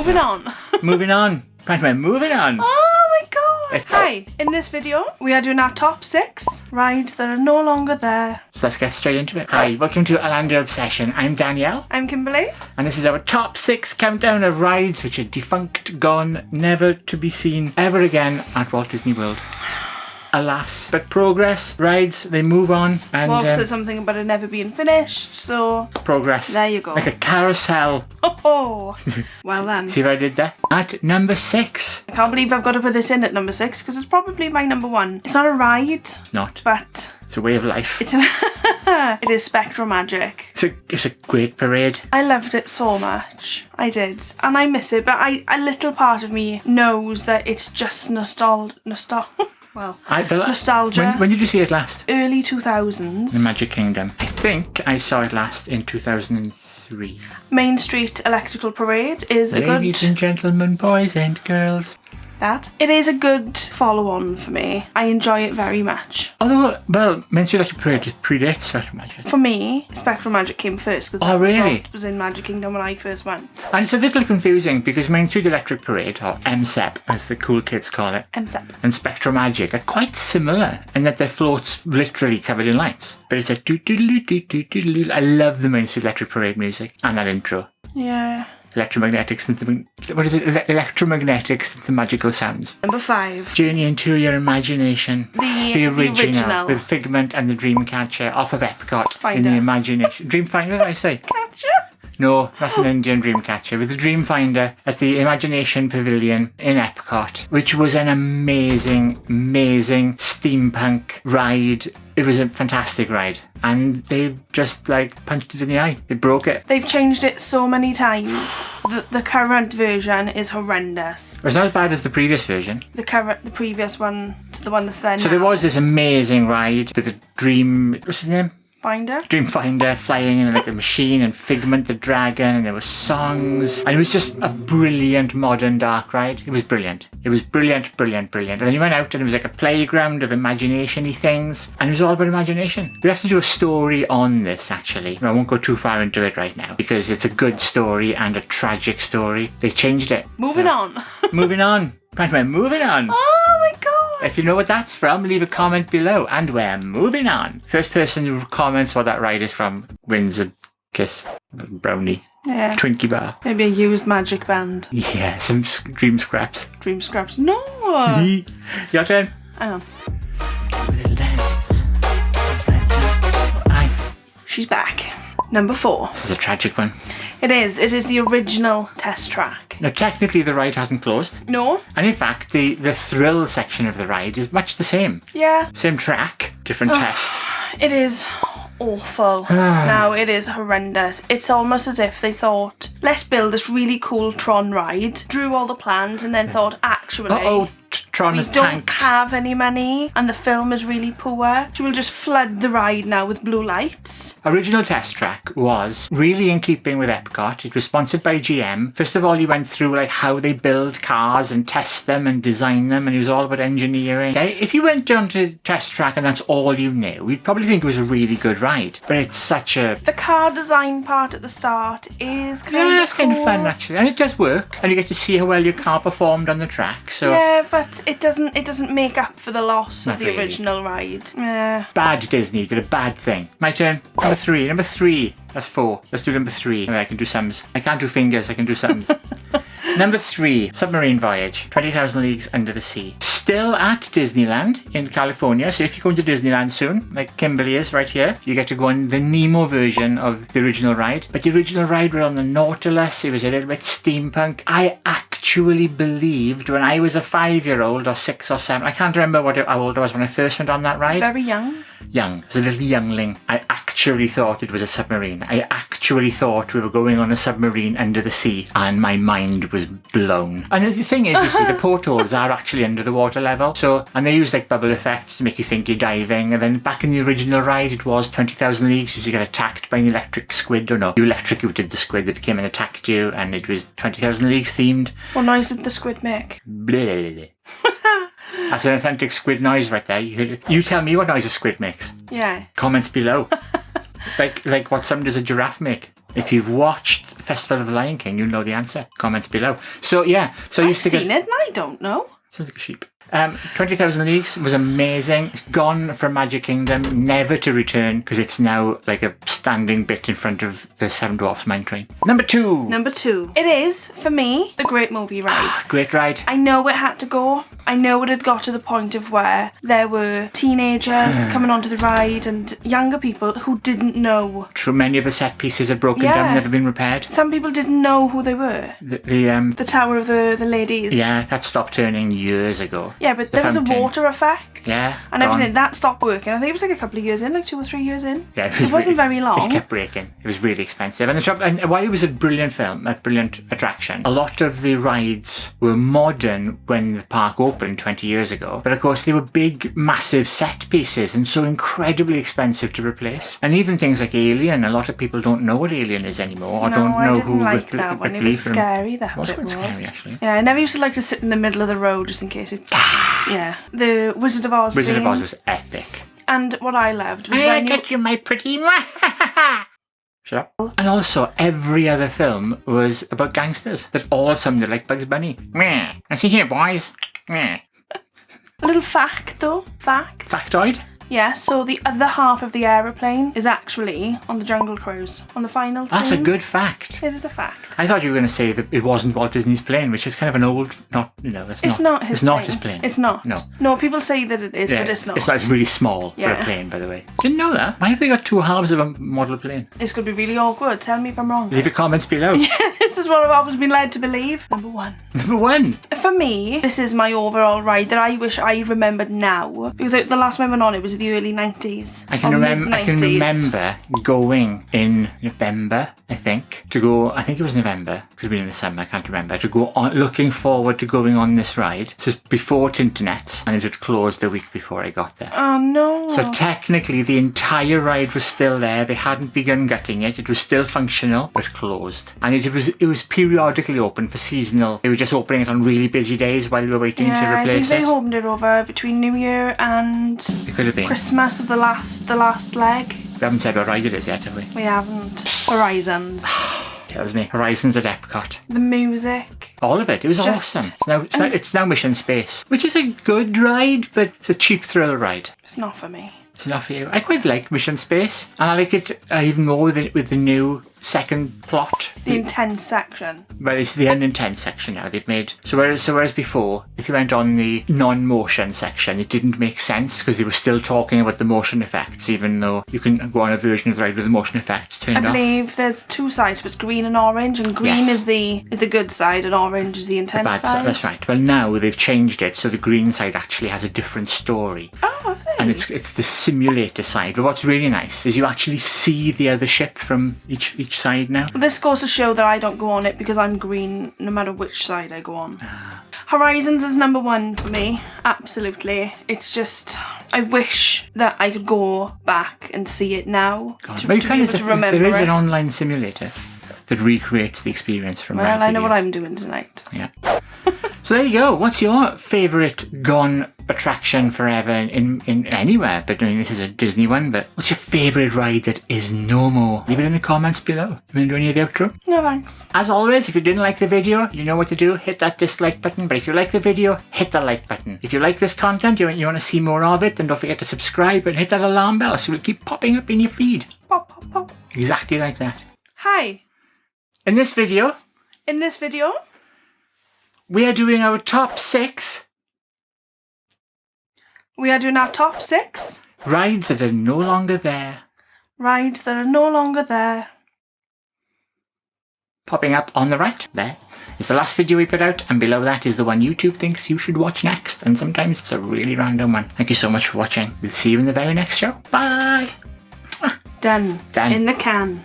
Moving on. Moving on. Pantomime, moving on. Oh my god. Hi, in this video, we are doing our top 6 rides that are no longer there. So let's get straight into it. Hi, welcome to Orlando Obsession. I'm Danielle. I'm Kimberley. And this is our top 6 countdown of rides which are defunct, gone, never to be seen ever again at Walt Disney World. Alas. But progress, rides, they move on. And Walt said something about it never being finished, so... Progress. There you go. Like a carousel. Oh, well then. See what I did there? At number 6. I can't believe I've got to put this in at number 6, because it's probably my number 1. It's not a ride. It's not. But... It's a way of life. It is Spectral Magic. It's a great parade. I loved it so much. I did. And I miss it, but a little part of me knows that it's just nostalgia. When did you see it last? Early 2000s. The Magic Kingdom. I think I saw it last in 2003. Main Street Electrical Parade is Ladies and gentlemen, boys and girls. It is a good follow-on for me. I enjoy it very much. Although, well, Main Street Electric Parade predates Spectral Magic. For me, Spectral Magic came first. Oh, really? It was in Magic Kingdom when I first went. And it's a little confusing because Main Street Electric Parade, or MSEP as the cool kids call it, MSEP, and Spectral Magic are quite similar in that their floats literally covered in lights. But it's a doo-doo-doo-doo-doo-doo-doo. I love the Main Street Electric Parade music and that intro. Yeah. Electromagnetics and Electromagnetics and the magical sounds. Number 5. Journey into Your Imagination. The original. With Figment and the Dreamcatcher off of Epcot. Finder. In the imagination. Dreamfinder, what did I say? Catcher? No, not an Indian Dreamcatcher. With the Dreamfinder at the Imagination Pavilion in Epcot, which was an amazing steampunk ride. It was a fantastic ride. And they just punched it in the eye. They broke it. They've changed it so many times. The current version is horrendous. It's not as bad as the previous version. The previous one to the one that's there now. So there was this amazing ride with the what's his name? Dreamfinder flying in like a machine, and Figment the dragon, and there were songs, and it was just a brilliant modern dark ride. It was brilliant. It was brilliant. And then you went out and it was like a playground of imagination-y things, and it was all about imagination. We have to do a story on this actually. I won't go too far into it right now because it's a good story and a tragic story. They changed it. Moving on. Moving on. Pantomime, moving on. Oh my god. If you know what that's from, leave a comment below. And we're moving on. First person who comments what that ride is from wins a kiss. Brownie. Yeah. Twinkie bar. Maybe a used magic band. Yeah, some dream scraps. Dream scraps. No! Your turn. Hang on. Aye. She's back. Number 4. This is a tragic one. It is. It is the original test track. Now, technically, the ride hasn't closed. No. And in fact, the thrill section of the ride is much the same. Yeah. Same track, different test. It is awful. Now, it is horrendous. It's almost as if they thought, let's build this really cool Tron ride, drew all the plans, and then thought, actually... Tron we is don't tanked. have any money and the film is really poor. So we'll just flood the ride now with blue lights. Original test track was really in keeping with Epcot. It was sponsored by GM. First of all, you went through how they build cars and test them and design them, and it was all about engineering. Okay? If you went down to test track and that's all you knew, you'd probably think it was a really good ride. But it's such a... The car design part at the start is kind of cool. It's kind of fun actually, and it does work, and you get to see how well your car performed on the track. So yeah, but it doesn't make up for the loss of the really. Original ride. Yeah. Bad Disney did a bad thing. My turn. Number 3. That's 4. Let's do number 3. I can do sums. I can't do fingers, I can do sums. Number 3, Submarine Voyage, 20,000 Leagues Under the Sea. Still at Disneyland in California, so if you're going to Disneyland soon, like Kimberley is right here, you get to go on the Nemo version of the original ride. But the original ride was on the Nautilus, it was a little bit steampunk. I actually believed when I was a 5-year-old or 6 or 7, I can't remember how old I was when I first went on that ride. Very young. Young, as a little youngling, I actually thought it was a submarine. I actually thought we were going on a submarine under the sea, and my mind was blown. And the thing is, you see, the portholes are actually under the water level, and they use bubble effects to make you think you're diving. And then back in the original ride, it was 20,000 Leagues, so you get attacked by an electric squid, or no, you electrocuted the squid that came and attacked you, and it was 20,000 Leagues themed. What noise did the squid make? That's an authentic squid noise right there. You tell me what noise a squid makes. Yeah. Comments below. like what sound does a giraffe make? If you've watched Festival of the Lion King, you'll know the answer. Comments below. So yeah, so I I've used to seen get... it and I don't know. Sounds like a sheep. 20,000 Leagues was amazing. It's gone from Magic Kingdom, never to return, because it's now like a standing bit in front of the Seven Dwarfs Mine Train. Number 2. Number 2. It is, for me, the Great Movie Ride. Great ride. I know it had to go. I know it had got to the point of where there were teenagers coming onto the ride and younger people who didn't know. True, many of the set pieces are broken down, never been repaired. Some people didn't know who they were. The Tower of the Ladies. Yeah, that stopped turning years ago. Yeah, but there was a fountain. water effect. Yeah, and gone. everything. That stopped working. I think it was like a couple of years in, like 2 or 3 years in. Yeah, it wasn't very long. It kept breaking. It was really expensive. And while it was a brilliant film, a brilliant attraction, a lot of the rides were modern when the park opened 20 years ago. But of course, they were big, massive set pieces and so incredibly expensive to replace. And even things like Alien, a lot of people don't know what Alien is anymore, or don't know I didn't who like that one. It was scary. That was bit quite was. scary, actually. Yeah, I never used to like to sit in the middle of the road just in case it. Yeah, the Wizard of Oz. Wizard theme. of Oz was epic. And what I loved was I when get you, my pretty. Shut up. And also, every other film was about gangsters that all sounded like Bugs Bunny. Meh. And see here, boys. Meh. A little fact, though. Factoid? Yes, so the other half of the aeroplane is actually on the Jungle Cruise, on the final scene. That's a good fact. It is a fact. I thought you were going to say that it wasn't Walt Disney's plane, which is kind of an old, It's not his It's not plane. his plane. It's not. No, people say that it is, but it's not. It's really small for Yeah. a plane, by the way. Didn't know that. Why have they got two halves of a model plane? This could be really awkward. Tell me if I'm wrong. Leave your comments below. This is what I've always been led to believe. Number 1. Number 1. For me, this is my overall ride that I wish I remembered now. Because the last time I went on it was the early 90s. I can remember going in November, I think, to go, I think it was November, because we were in the summer, I can't remember, to go on, looking forward to going on this ride. So it's before Tinternet, and it had closed the week before I got there. Oh no. So technically the entire ride was still there, they hadn't begun gutting it, it was still functional, but closed. And it was periodically open for seasonal, they were just opening it on really busy days while we were waiting to replace I think they opened it over between New Year and it could have been Christmas of the last leg. We haven't said what ride it is yet, have we? We haven't. Horizons. Tells me. Horizons at Epcot. The music. All of it. It was awesome. It's now Mission Space, which is a good ride, but it's a cheap thrill ride. It's not for me. It's not for you. I quite like Mission Space, and I like it even more with the new second plot. The intense section. Well, it's the unintense section now. They've made whereas before, if you went on the non-motion section, it didn't make sense because they were still talking about the motion effects, even though you can go on a version of the ride with the motion effects turned off. I believe there's 2 sides, but it's green and orange, and green is the good side, and orange is the intense bad side. That's right. Well, now they've changed it so the green side actually has a different story. Oh, have they? And it's the simulator side. But what's really nice is you actually see the other ship from each side now. This goes to show that I don't go on it because I'm green no matter which side I go on. Horizons is number 1 for me. Absolutely. It's just, I wish that I could go back and see it now to be able to remember there is it. an online simulator that recreates the experience from Well, I know videos. what I'm doing tonight. Yeah. So there you go. What's your favourite gone attraction forever in anywhere? But I mean, this is a Disney one, but what's your favourite ride that is no more? Leave it in the comments below. You want to do any of the outro? No thanks. As always, if you didn't like the video, you know what to do. Hit that dislike button. But if you like the video, hit the like button. If you like this content, you want to see more of it, then don't forget to subscribe and hit that alarm bell so it'll keep popping up in your feed. Pop, pop, pop. Exactly like that. Hi. In this video, we are doing our top 6 we are doing our top 6 rides that are no longer there. rides that are no longer there. Popping up on the right there is the last video we put out, and below that is the one YouTube thinks you should watch next, and sometimes it's a really random one. Thank you so much for watching. We'll see you in the very next show. Bye. Done. Done. In the can.